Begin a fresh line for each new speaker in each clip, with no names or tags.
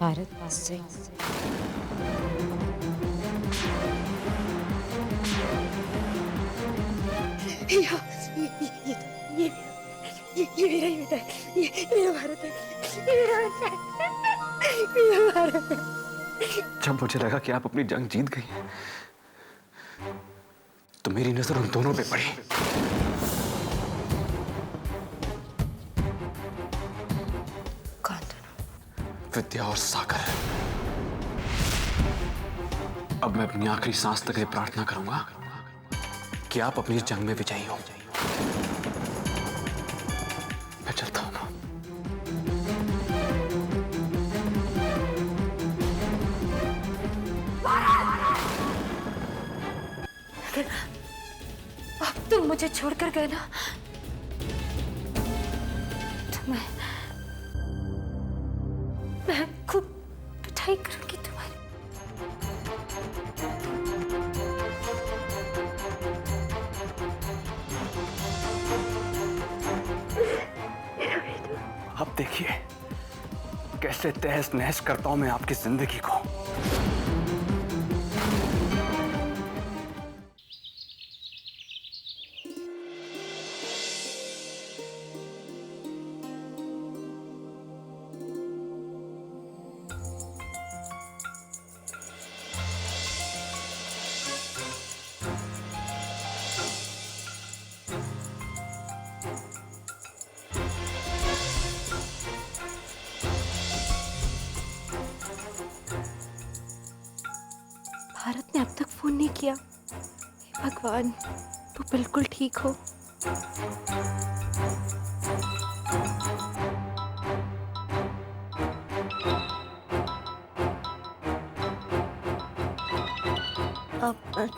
भारत सिंह।
ये मेरा ही बेटा है। ये मेरा भारत है। ये मेरा बच्चा है। ये मेरा भारत है।
जब मुझे लगा कि आप अपनी जंग जीत गई हैं, तो मेरी नजर उन दोनों पे पड़ी।
कौन दोनों?
विद्या और सागर। अब मैं अपनी आखिरी सांस तक ये प्रार्थना करूंगा कि आप अपनी इस जंग में विजयी हो। मैं चलता हूं।
अब तुम मुझे छोड़कर गए ना, तो मैं खूब पिटाई करूंगी तुम्हारी।
अब देखिए कैसे तहस नहस करता हूं मैं आपकी जिंदगी को।
भारत ने अब तक फोन नहीं किया। हे भगवान, तू बिल्कुल ठीक हो।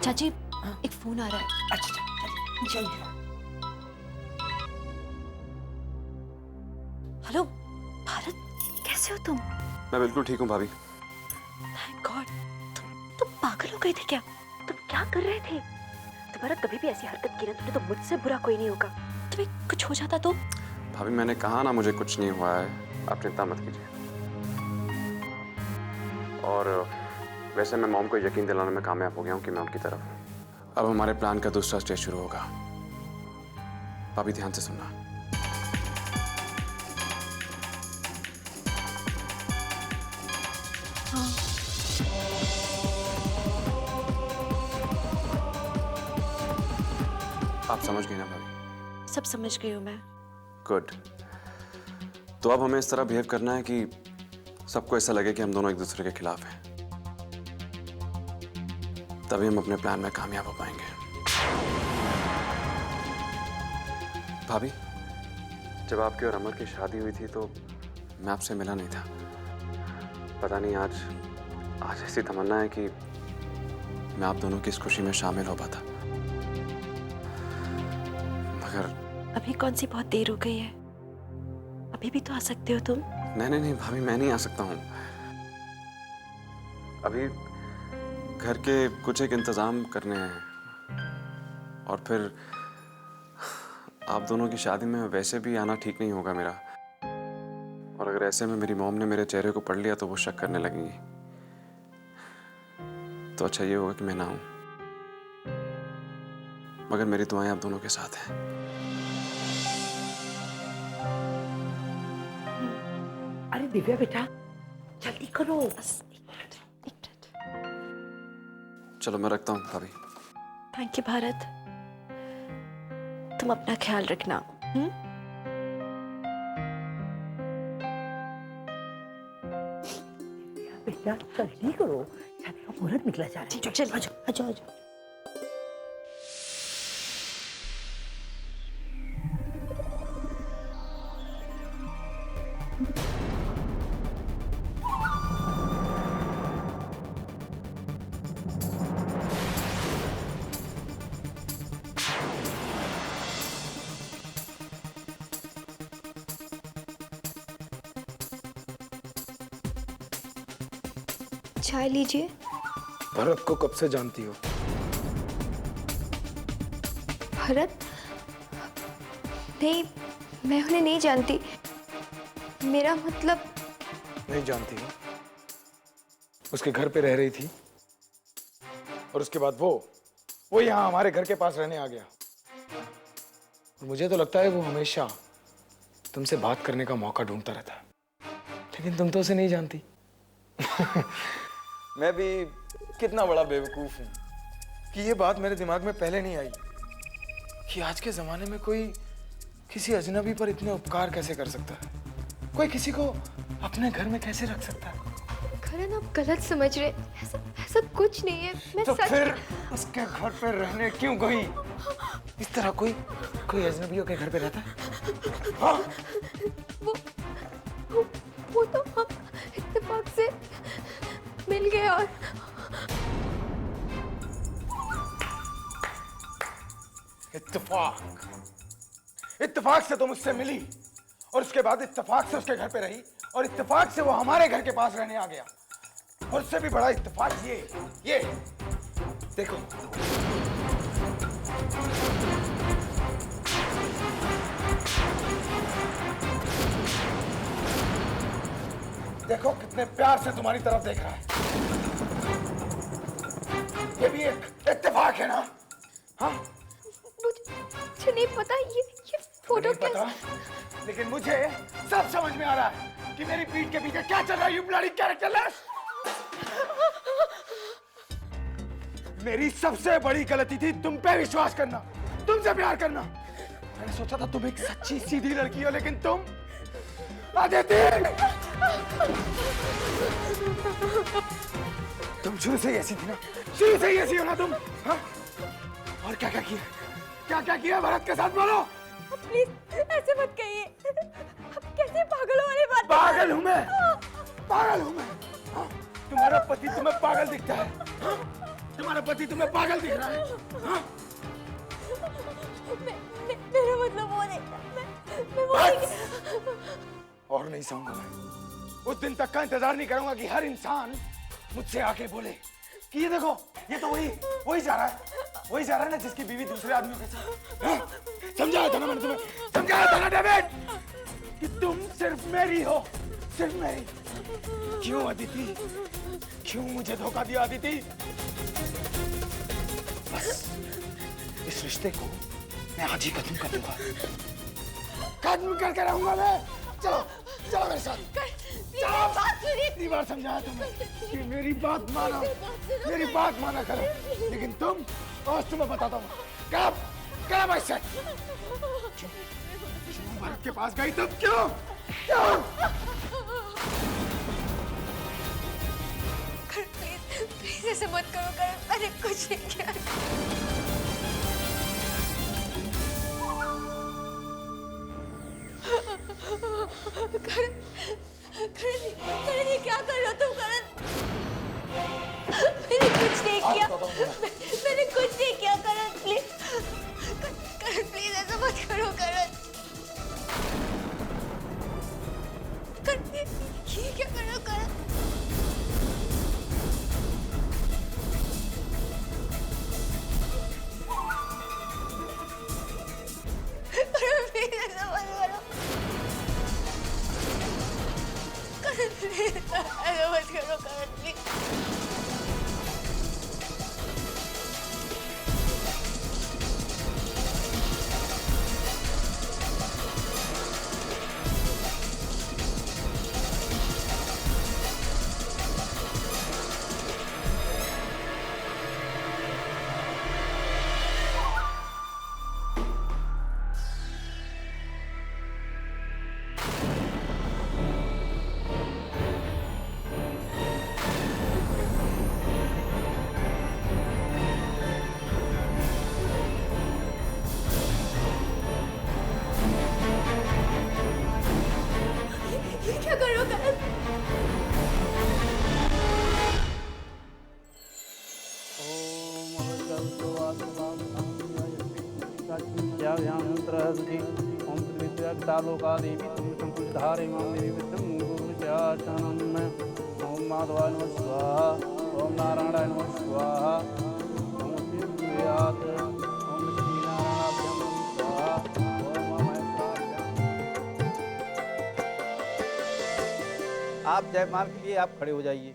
चाची, एक फोन आ रहा है।
अच्छा चलिए।
हेलो भारत, कैसे हो तुम?
मैं बिल्कुल ठीक हूं भाभी।
Thank God. तुम पागल हो गए थे क्या? तुम क्या कर रहे थे? तुम्हारा कभी भी ऐसी हरकत की ना तुमने तो मुझसे बुरा कोई नहीं होगा। तुम्हें कुछ हो जाता तो?
भाभी मैंने कहा ना मुझे कुछ नहीं हुआ है, आप चिंता मत कीजिए। और वैसे मैं मॉम को यकीन दिलाने में कामयाब हो गया हूँ कि मैं उनकी तरफ हूँ। अब हमारे प्लान का दूसरा स्टेज शुरू होगा। भाभी ध्यान से सुनना। आप समझ गई ना भाभी?
सब समझ गई हूँ मैं।
गुड। तो अब हमें इस तरह बिहेव करना है कि सबको ऐसा लगे कि हम दोनों एक दूसरे के खिलाफ हैं। तभी हम अपने प्लान में कामयाब हो पाएंगे। भाभी, जब आपकी और अमर की शादी हुई थी तो मैं आपसे मिला नहीं था। पता नहीं आज ऐसी तमन्ना है कि मैं आप दोनों की इस खुशी में शामिल हो पाता। मगर
अभी कौन सी बहुत देर हो गई है? अभी भी तो आ सकते हो तुम।
नहीं भाभी, मैं नहीं आ सकता हूँ। अभी घर के कुछ एक इंतजाम करने हैं और फिर आप दोनों की शादी में वैसे भी आना ठीक नहीं होगा मेरा। और अगर ऐसे में मेरी मॉम ने मेरे चेहरे को पढ़ लिया तो वो शक करने लगेंगी। तो अच्छा ये होगा कि मैं ना आऊं। मगर मेरी दुआएं आप दोनों के साथ हैं।
अरे दिव्या बेटा, जल्दी करो।
चलो मैं रखता हूँ भाभी।
Thank you Bharat. तुम अपना ख्याल रखना।
बेटा जल्दी करो, शादी का मुहूर्त निकला जा रहा है।
चलिए।
आजाओ आजाओ।
चाय लीजिए।
भरत को कब से जानती हो?
भरत? नहीं, मैं उन्हें नहीं जानती। मेरा मतलब।
नहीं जानती हो? उसके घर पे रह रही थी और उसके बाद वो यहाँ हमारे घर के पास रहने आ गया। और मुझे तो लगता है वो हमेशा तुमसे बात करने का मौका ढूंढता रहता है, लेकिन तुम तो उसे नहीं जानती। मैं भी कितना बड़ा बेवकूफ हूं कि ये बात मेरे दिमाग में पहले नहीं आई कि आज के जमाने में कोई किसी अजनबी पर इतने उपकार कैसे कर सकता है, कोई किसी को अपने घर में कैसे रख सकता है।
करण आप गलत समझ रहे, ऐसा ऐसा कुछ नहीं है। मैं
तो
सच
फिर उसके घर पे रहने क्यों गई? इस तरह कोई अजनबियों के घर पे रहता है? हाँ?
वो तो हम इत्तेफाक से मिल गए और
इत्तेफाक से तुम उससे मिली और उसके बाद इत्तेफाक से उसके घर पे रही और इत्तेफाक से वो हमारे घर के पास रहने आ गया। और उससे भी बड़ा इत्तेफाक ये देखो, देखो कितने प्यार से तुम्हारी तरफ देख रहा है। ये भी एक इत्तेफाक है ना? हाँ,
मुझे नहीं पता ये फोटो
नहीं पता, लेकिन मुझे सब समझ में आ रहा है कि मेरी पीठ के पीछे क्या चल रहा है। You bloody characterless! मेरी सबसे बड़ी गलती थी तुम पे विश्वास करना, तुमसे प्यार करना। मैंने सोचा था तुम एक सच्ची सीधी लड़की हो, लेकिन तुम आदिति, तुम शुरू से ही ऐसी थी ना, शुरू से ही ऐसी हो ना तुम। हाँ? और क्या क्या किया, क्या किया भरत के साथ? बोलो
प्लीज ऐसे मत कहिए। आप कैसे पागलों वाली बात?
पागल हूं मैं, पागल हूं मैं। हाँ? तुम्हारा पति तुम्हें पागल दिखता है? हाँ? तुम्हारा पति तुम्हें पागल दिख रहा है? हाँ?
मेरा मतलब वो नहीं, मैं वो नहीं।
और नहीं सहूंगा मैं। उस दिन तक का इंतजार नहीं करूंगा कि हर इंसान मुझसे आके बोले कि ये देखो, ये तो वही जा रहा है ना जिसकी बीवी दूसरे आदमियों के साथ। हाँ? समझाया था ना मैंने तुम्हें, समझाया था ना डेविड कि तुम सिर्फ मेरी हो, सिर्फ मेरी। क्यों अदिति, क्यों मुझे धोखा दिया अदिति? बस इस रिश्ते को मैं आज ही खत्म कर दूंगा, खत्म करके रहूंगा मैं। चलो चलो मेरे साथ, चलो।
बात सुनिए।
इतनी बार समझाया तुम्हें कि मेरी बात माना करो, लेकिन तुम, आज तुम्हें बताता हूँ कब ऐसे क्यों भारत के पास गई तुम? क्यों?
प्लीज ऐसे मत करो करण, मैंने कुछ नहीं किया। करण ये क्या कर रहे हो तुम? करण मैंने कुछ नहीं किया, मैंने कुछ नहीं किया। करण प्लीज, करण प्लीज ऐसा मत करो। करण ये क्या कर रहे हो? करण प्लीज ऐसा मत करो। करण प्लीज ऐसा मत करो। करण प्लीज। क्या कर रहे हो? करण
लोकादेवी तुम संकुलधारे मां देवी विद्यम गुरुचाचनम। ओम माधवाय नमः स्वाहा, ओम नारायणाय नमः स्वाहा, ओम शिवायात, ओम श्रीनारायणाभ्यां नमः स्वाहा, ओम महेश्वराभ्यां। आप जयमाल के लिए आप खड़े हो जाइए।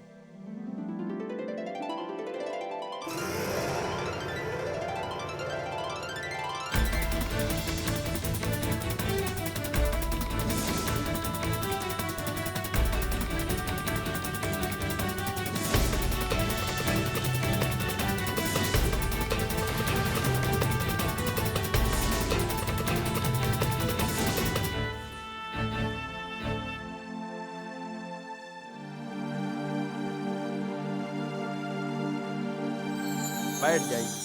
बैठ जाइए।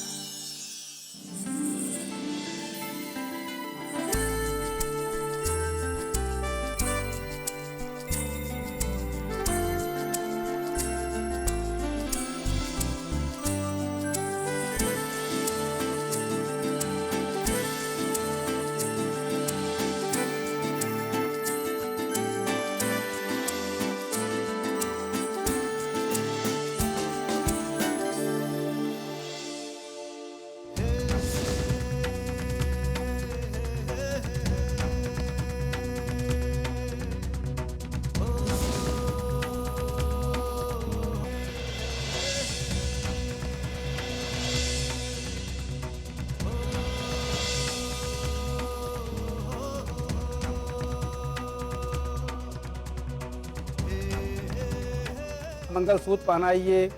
मंगलसूत्र पहनाइए।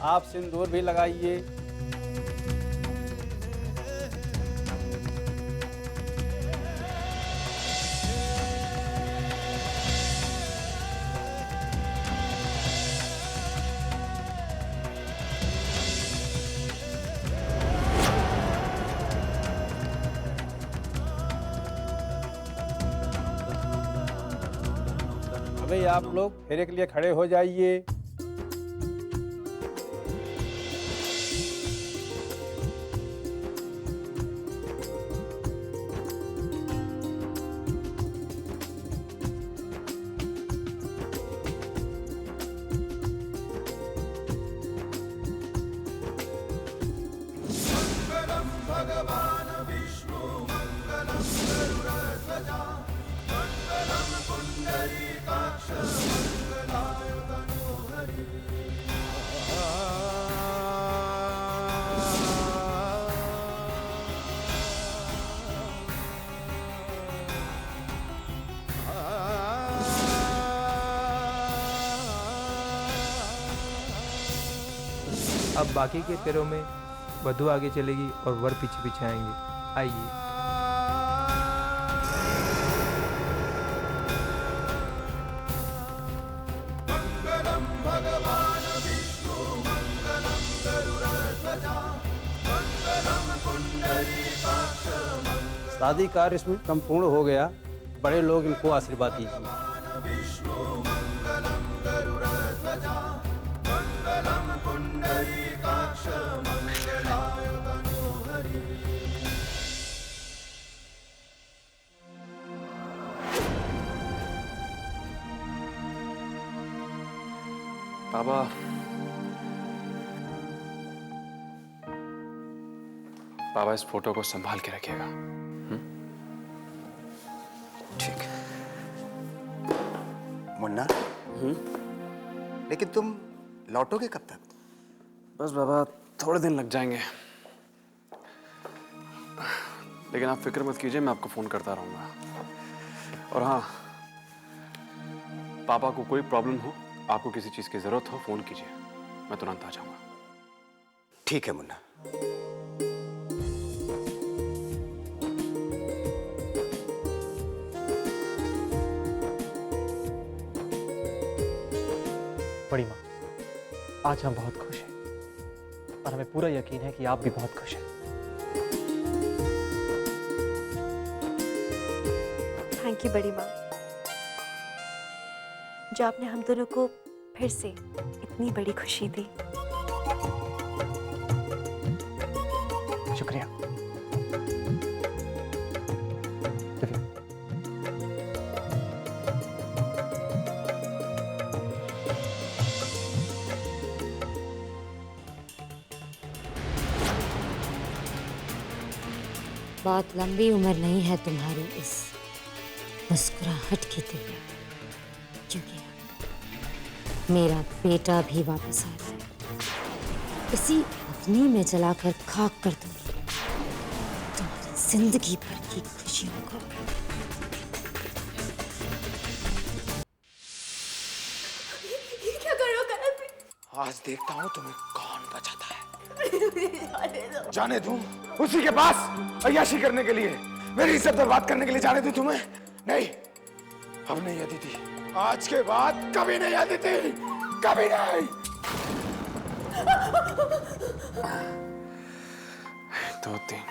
आप सिंदूर भी लगाइए। अभी आप लोग फेरे के लिए खड़े हो जाइए।
अब बाकी के फेरों में वधू आगे चलेगी और वर पीछे पीछे आएंगे। आइए।
शादी कार्य इसमें संपूर्ण हो गया। बड़े लोग इनको आशीर्वाद दीजिए।
बाबा, बाबा इस फोटो को संभाल के रखिएगा।
ठीक। मुन्ना, लेकिन तुम लौटोगे कब तक?
बस बाबा थोड़े दिन लग जाएंगे, लेकिन आप फिक्र मत कीजिए, मैं आपको फोन करता रहूंगा। और हाँ, पापा को कोई प्रॉब्लम हो, आपको किसी चीज की जरूरत हो, फोन कीजिए, मैं तुरंत आ जाऊंगा।
ठीक है मुन्ना।
बड़ी माँ, आज हम बहुत खुश हैं और हमें पूरा यकीन है कि आप भी बहुत खुश हैं।
थैंक यू बड़ी माँ, जो आपने हम दोनों को फिर से इतनी बड़ी खुशी दी।
शुक्रिया।
बहुत लंबी उम्र नहीं है तुम्हारी इस मुस्कुराहट की दिव्या, क्योंकि मेरा बेटा भी वापस आ रहा है। इसी अग्नि में जलाकर खाक कर दूंगी तुम्हारी जिंदगी भर की खुशियों को।
क्या कर रहे हो कनन?
आज देखता हूँ तुम्हें कौन बचाता है। जाने दूं उसी के पास अय्याशी करने के लिए, मेरी इज्जत बर्बाद करने के लिए जाने दूं तुम्हें? नहीं, अब नहीं अदिति, आज के बाद कभी नहीं अदिति, कभी नहीं।
1 2 3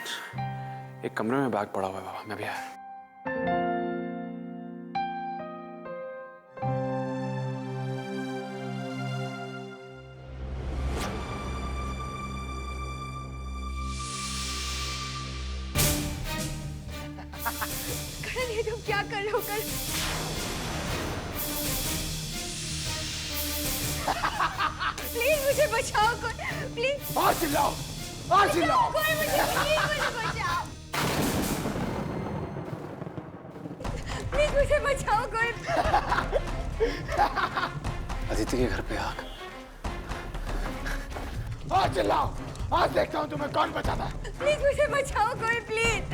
एक कमरे में बैग पड़ा हुआ है बाबा, मैं भी आया।
करण ये तुम क्या कर रहे हो? करण प्लीज मुझे बचाओ, प्लीज।
आज चिल्लाओ, आज चिल्लाओ।
कोई मुझे बचाओ, प्लीज मुझे बचाओ कोई।
अदिति के घर पे आग।
आज चिल्लाओ, आज देखता हूँ तुम्हें कौन बचाता है।
प्लीज मुझे बचाओ कोई, प्लीज।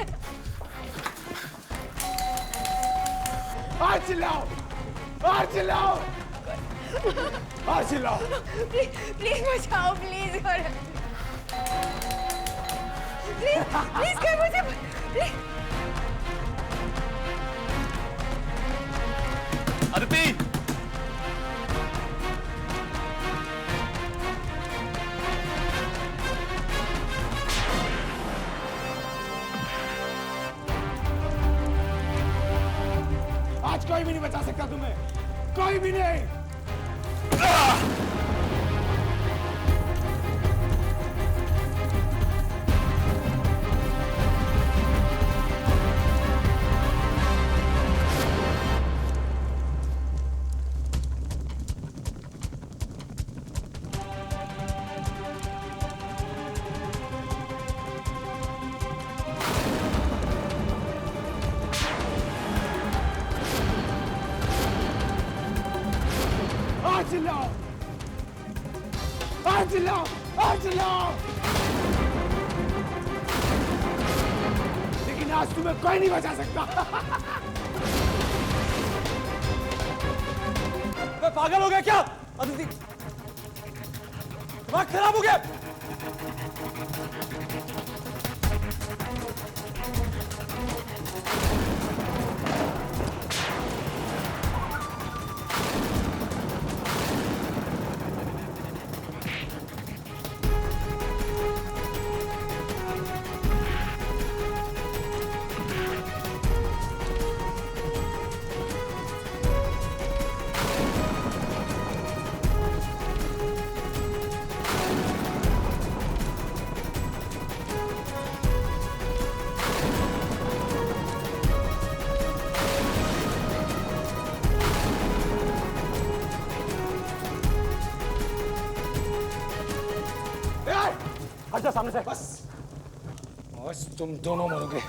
आज चिल्लाओ, आज चिल्लाओ, आज चिल्लाओ।
प्लीज बचाओ, प्लीज करण। प्लीज कोई मुझे प्लीज।
अदिति!
आज कोई भी नहीं बचा सकता तुम्हें, कोई भी नहीं। आज चिल्लाओ, आज चिल्लाओ, आज चिल्लाओ। लेकिन आज तुम्हें कोई नहीं बचा सकता।
मैं पागल हो गया क्या? अदिति, दिमाग खराब हो गया?
हट जा सामने से। बस तुम दोनों मरोगे।